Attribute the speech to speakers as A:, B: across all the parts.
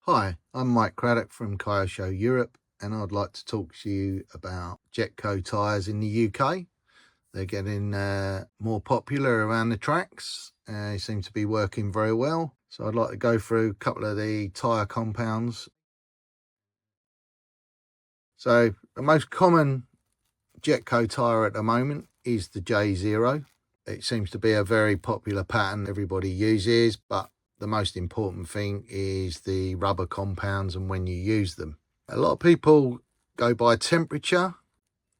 A: Hi, I'm Mike Cradock from KYOSHO Europe, and I'd like to talk to you about Jetco tyres in the UK. They're getting more popular around the tracks. They seem to be working very well. So I'd like to go through a couple of the tyre compounds. So the most common Jetco tyre at the moment is the J0. It seems to be a very popular pattern everybody uses, but the most important thing is the rubber compounds and when you use them. A lot of people go by temperature.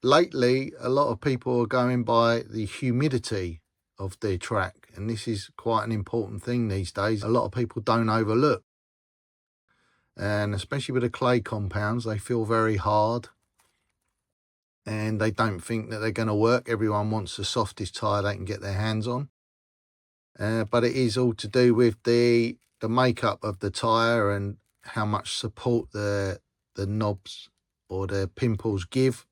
A: Lately, a lot of people are going by the humidity of their track, and this is quite an important thing these days. A lot of people don't overlook, and especially with the clay compounds, they feel very hard and they don't think that they're going to work. Everyone wants the softest tyre they can get their hands on. But it is all to do with the makeup of the tyre and how much support the knobs or the pimples give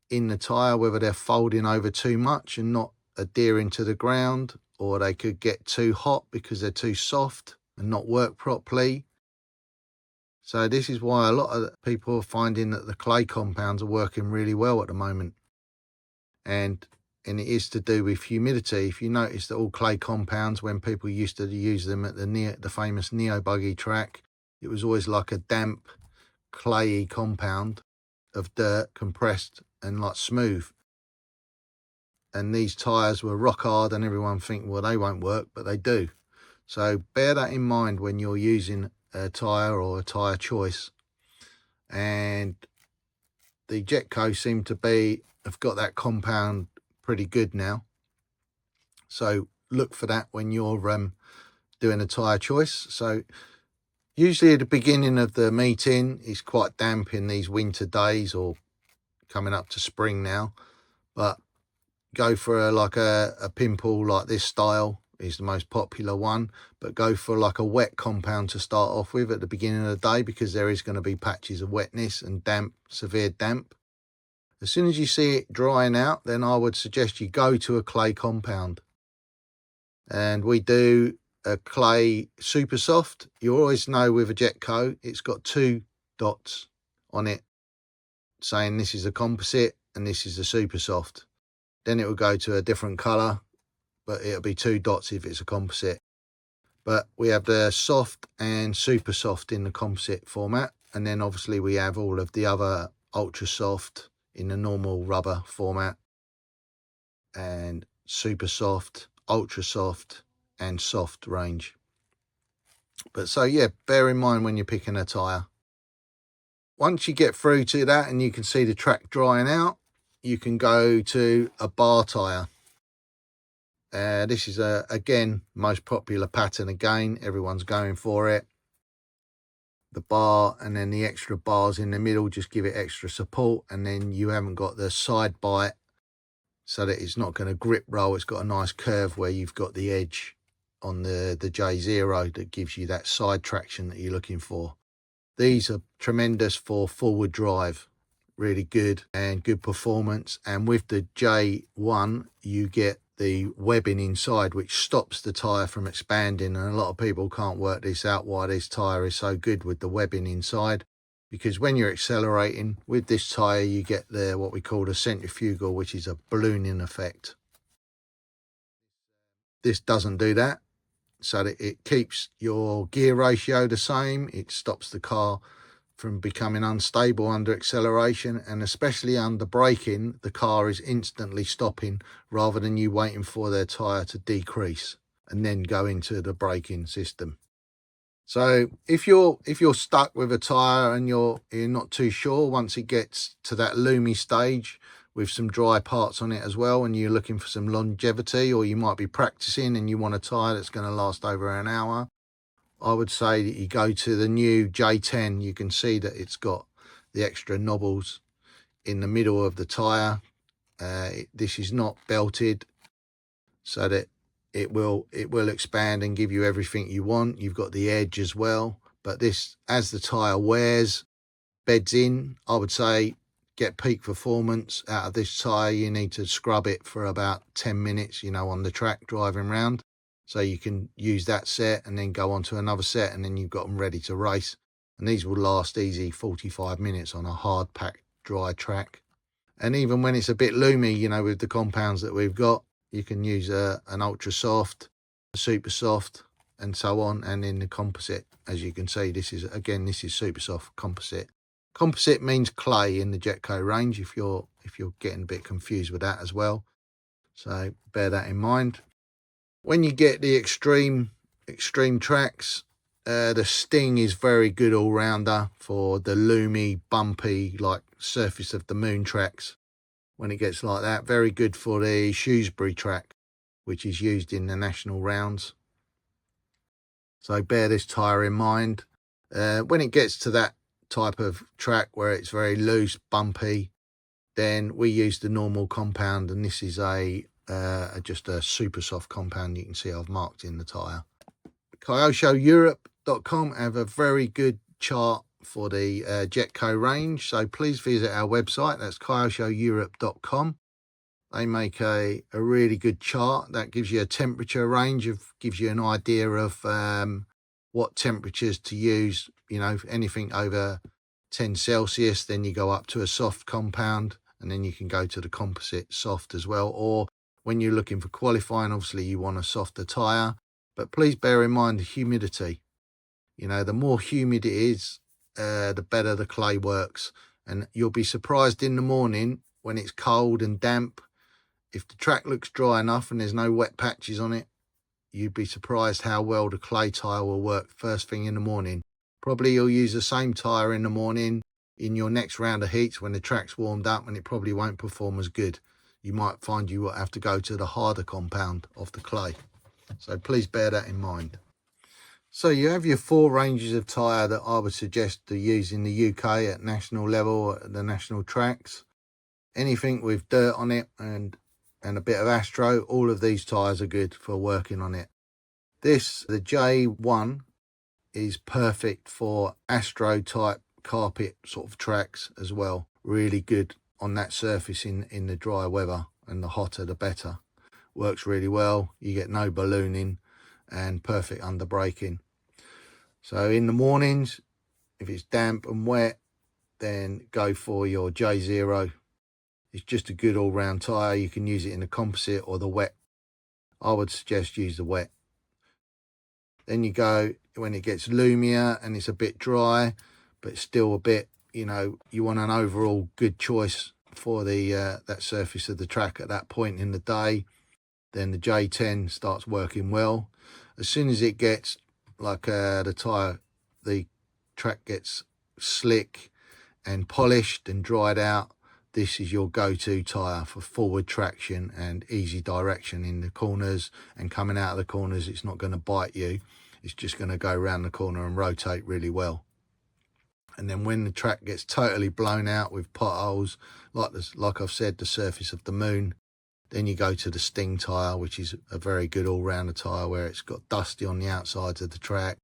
A: in the tyre, whether they're folding over too much and not adhering to the ground, or they could get too hot because they're too soft and not work properly. So this is why a lot of people are finding that the clay compounds are working really well at the moment. And it is to do with humidity. If you notice that all clay compounds, when people used to use them at the famous Neo buggy track, it was always like a damp, clayey compound of dirt compressed and like smooth. And these tyres were rock hard, and everyone think, well, they won't work, but they do. So bear that in mind when you're using a tyre or a tyre choice. And the Jetco seem to have got that compound pretty good now. So look for that when you're doing a tyre choice. So usually at the beginning of the meeting, it's quite damp in these winter days or coming up to spring now. But go for a pimple like this style is the most popular one. But go for like a wet compound to start off with at the beginning of the day, because there is going to be patches of wetness and damp, severe damp. As soon as you see it drying out, then I would suggest you go to a clay compound. And we do a clay super soft. You always know with a Jetco, it's got 2 dots on it saying this is a composite and this is a super soft. Then it will go to a different color, but it'll be 2 dots if it's a composite. But we have the soft and super soft in the composite format. And then obviously we have all of the other ultra soft in the normal rubber format, and super soft, ultra soft and soft range. But so yeah, bear in mind when you're picking a tyre. Once you get through to that and you can see the track drying out, you can go to a bar tyre. This is again most popular pattern. Again, everyone's going for it. The bar and then the extra bars in the middle just give it extra support, and then you haven't got the side bite, so that it's not going to grip roll. It's got a nice curve where you've got the edge on the J0 that gives you that side traction that you're looking for. These are tremendous for forward drive, really good and good performance. And with the J1, you get the webbing inside, which stops the tyre from expanding. And a lot of people can't work this out, why this tyre is so good with the webbing inside. Because when you're accelerating with this tyre, you get what we call the centrifugal, which is a ballooning effect. This doesn't do that, so that it keeps your gear ratio the same. It stops the car from becoming unstable under acceleration, and especially under braking, the car is instantly stopping rather than you waiting for their tyre to decrease and then go into the braking system. So if you're stuck with a tyre and you're not too sure, once it gets to that loamy stage with some dry parts on it as well, and you're looking for some longevity, or you might be practicing and you want a tyre that's going to last over an hour, I would say that you go to the new J10. You can see that it's got the extra knobbles in the middle of the tyre. This is not belted, so that it will expand and give you everything you want. You've got the edge as well, but this, as the tyre wears, beds in, I would say get peak performance out of this tyre. You need to scrub it for about 10 minutes, on the track driving around, so you can use that set and then go on to another set, and then you've got them ready to race. and these will last easy 45 minutes on a hard packed dry track. And even when it's a bit loomy, you know, with the compounds that we've got, you can use an ultra soft, a super soft, and so on. And in the composite, as you can see, this is super soft composite. Composite means clay in the Jetco range, if you're getting a bit confused with that as well. So bear that in mind. When you get the extreme tracks, the Sting is very good all-rounder for the loomy, bumpy, like surface of the moon tracks. When it gets like that, very good for the Shrewsbury track, which is used in the national rounds. So bear this tyre in mind. When it gets to that type of track where it's very loose, bumpy, then we use the normal compound, and this is just a super soft compound. You can see I've marked in the tyre. KYOSHOEurope.com have a very good chart for the Jetco range, so please visit our website. That's KYOSHOEurope.com. They make a really good chart that gives you a temperature range, gives you an idea of what temperatures to use. You know, anything over 10 Celsius, then you go up to a soft compound, and then you can go to the composite soft as well. Or when you're looking for qualifying, obviously you want a softer tyre. But please bear in mind the humidity. You know, the more humid it is, the better the clay works. And you'll be surprised in the morning when it's cold and damp. If the track looks dry enough and there's no wet patches on it, you'd be surprised how well the clay tyre will work first thing in the morning. Probably you'll use the same tyre in the morning in your next round of heats when the track's warmed up, and it probably won't perform as good. You might find you will have to go to the harder compound of the clay. So please bear that in mind. So you have your 4 ranges of tyre that I would suggest to use in the UK at national level, at the national tracks. Anything with dirt on it and a bit of Astro, all of these tyres are good for working on it. The J1 is perfect for Astro type carpet sort of tracks as well. Really good on that surface in the dry weather, and the hotter the better. Works really well. You get no ballooning and perfect under braking. So in the mornings, if it's damp and wet, then go for your J0. It's just a good all-round tyre. You can use it in the composite or the wet. I would suggest use the wet. Then you go when it gets loomier and it's a bit dry, but still a bit, you know, you want an overall good choice for the that surface of the track at that point in the day. Then the J10 starts working well. As soon as it gets like the track gets slick and polished and dried out, this is your go-to tyre for forward traction and easy direction in the corners, and coming out of the corners, it's not going to bite you. It's just going to go around the corner and rotate really well. And then when the track gets totally blown out with potholes, like I've said, the surface of the moon, then you go to the Sting tyre, which is a very good all-rounder tyre where it's got dusty on the outsides of the track,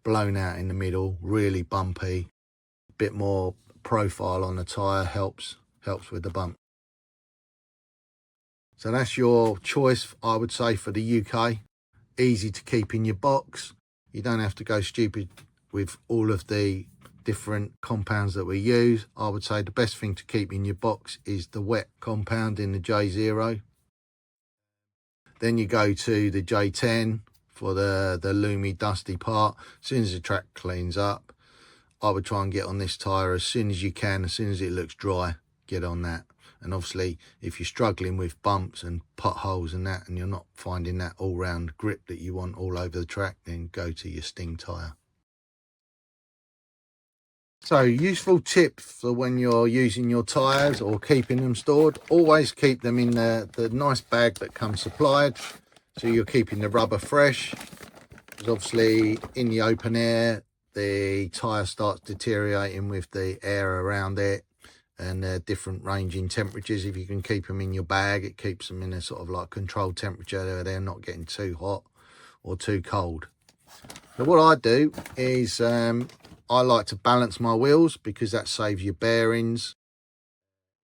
A: blown out in the middle, really bumpy, a bit more profile on the tyre helps with the bump. So that's your choice, I would say, for the UK. Easy to keep in your box. You don't have to go stupid with all of the different compounds that we use. I would say the best thing to keep in your box is the wet compound in the J0. Then you go to the J10 for the loomy, dusty part. As soon as the track cleans up, I would try and get on this tyre as soon as you can, as soon as it looks dry, get on that. And obviously, if you're struggling with bumps and potholes and that, and you're not finding that all-round grip that you want all over the track, then go to your Sting tyre. So, useful tip for when you're using your tyres or keeping them stored: always keep them in the nice bag that comes supplied, so you're keeping the rubber fresh. Because obviously in the open air, the tyre starts deteriorating with the air around it, and different ranging temperatures. If you can keep them in your bag, it keeps them in a sort of like controlled temperature. They're not getting too hot or too cold. So what I do is I like to balance my wheels, because that saves your bearings.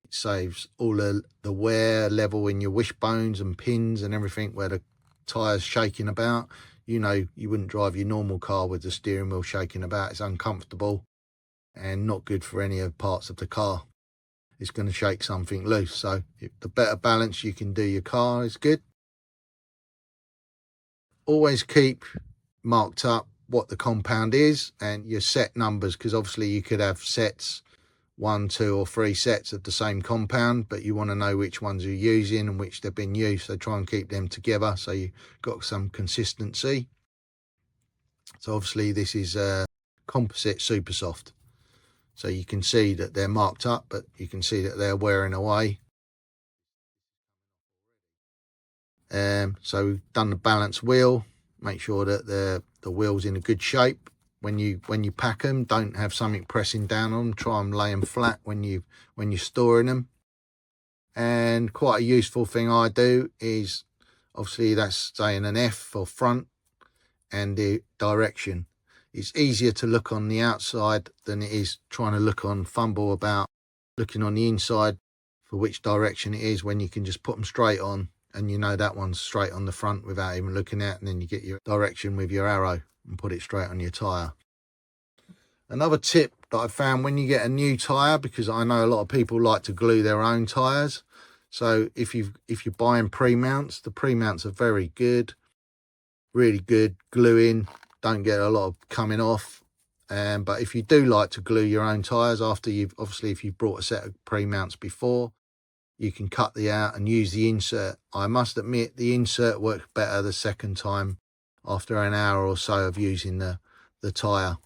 A: It saves all the wear level in your wishbones and pins and everything where the tyre's shaking about. You know, you wouldn't drive your normal car with the steering wheel shaking about. It's uncomfortable. and not good for any of the parts of the car. It's going to shake something loose. So the better balance you can do your car is good. Always keep marked up what the compound is and your set numbers, because obviously you could have sets, 1, 2 or 3 sets of the same compound, but you want to know which ones you're using and which they've been used, so try and keep them together so you've got some consistency. So obviously this is composite super soft, so you can see that they're marked up, but you can see that they're wearing away. So we've done the balance wheel. Make sure that the wheel's in a good shape. When you pack them, don't have something pressing down on them. Try and lay them flat when you're storing them. And quite a useful thing I do is, obviously that's saying an F for front and the direction. It's easier to look on the outside than it is trying to fumble about looking on the inside for which direction it is, when you can just put them straight on and you know that one's straight on the front without even looking at it, and then you get your direction with your arrow and put it straight on your tyre. Another tip that I found when you get a new tyre, because I know a lot of people like to glue their own tyres. So if you're buying pre-mounts, the pre-mounts are very good, really good gluing, don't get a lot of coming off. But if you do like to glue your own tyres after if you've brought a set of pre-mounts before, you can cut the out and use the insert. I must admit the insert works better the second time after an hour or so of using the tyre.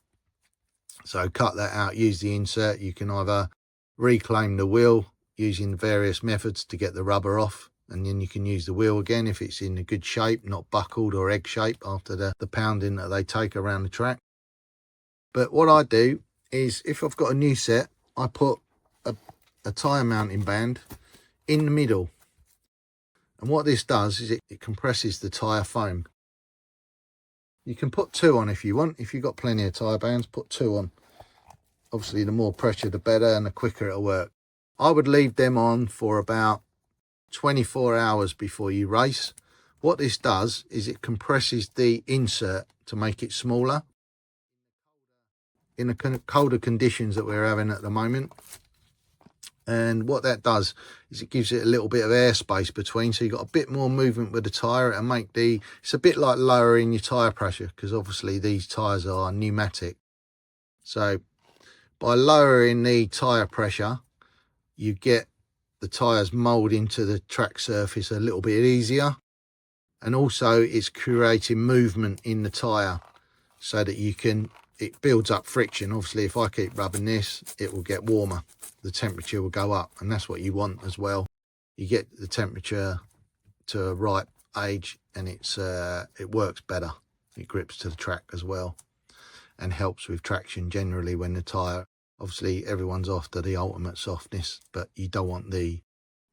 A: So cut that out, use the insert. You can either reclaim the wheel using various methods to get the rubber off, and then you can use the wheel again if it's in a good shape, not buckled or egg shape after the pounding that they take around the track. But what I do is, if I've got a new set, I put a tyre mounting band in the middle, and what this does is it compresses the tyre foam. You can put 2 on if you want. If you've got plenty of tyre bands, put 2 on. Obviously the more pressure the better, and the quicker it'll work. I would leave them on for about 24 hours before you race. What this does is it compresses the insert to make it smaller. In the colder conditions that we're having at the moment, and what that does is it gives it a little bit of airspace between, so you've got a bit more movement with the tyre, and it's a bit like lowering your tyre pressure, because obviously these tyres are pneumatic. So by lowering the tyre pressure, you get the tyres mould into the track surface a little bit easier, and also it's creating movement in the tyre so that it builds up friction. Obviously if I keep rubbing this, it will get warmer, the temperature will go up, and that's what you want as well. You get the temperature to a right age, and it works better. It grips to the track as well, and helps with traction generally when the tyre, obviously everyone's after the ultimate softness, but you don't want the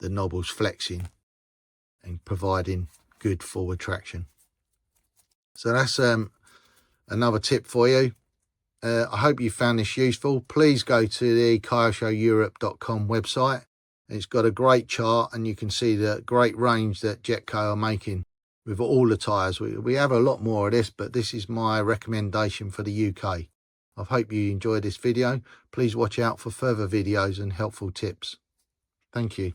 A: knobbles flexing and providing good forward traction. So that's another tip for you. I hope you found this useful. Please go to the KYOSHOEurope.com website. It's got a great chart, and you can see the great range that Jetco are making with all the tyres. We have a lot more of this, but this is my recommendation for the UK. I hope you enjoyed this video. Please watch out for further videos and helpful tips. Thank you.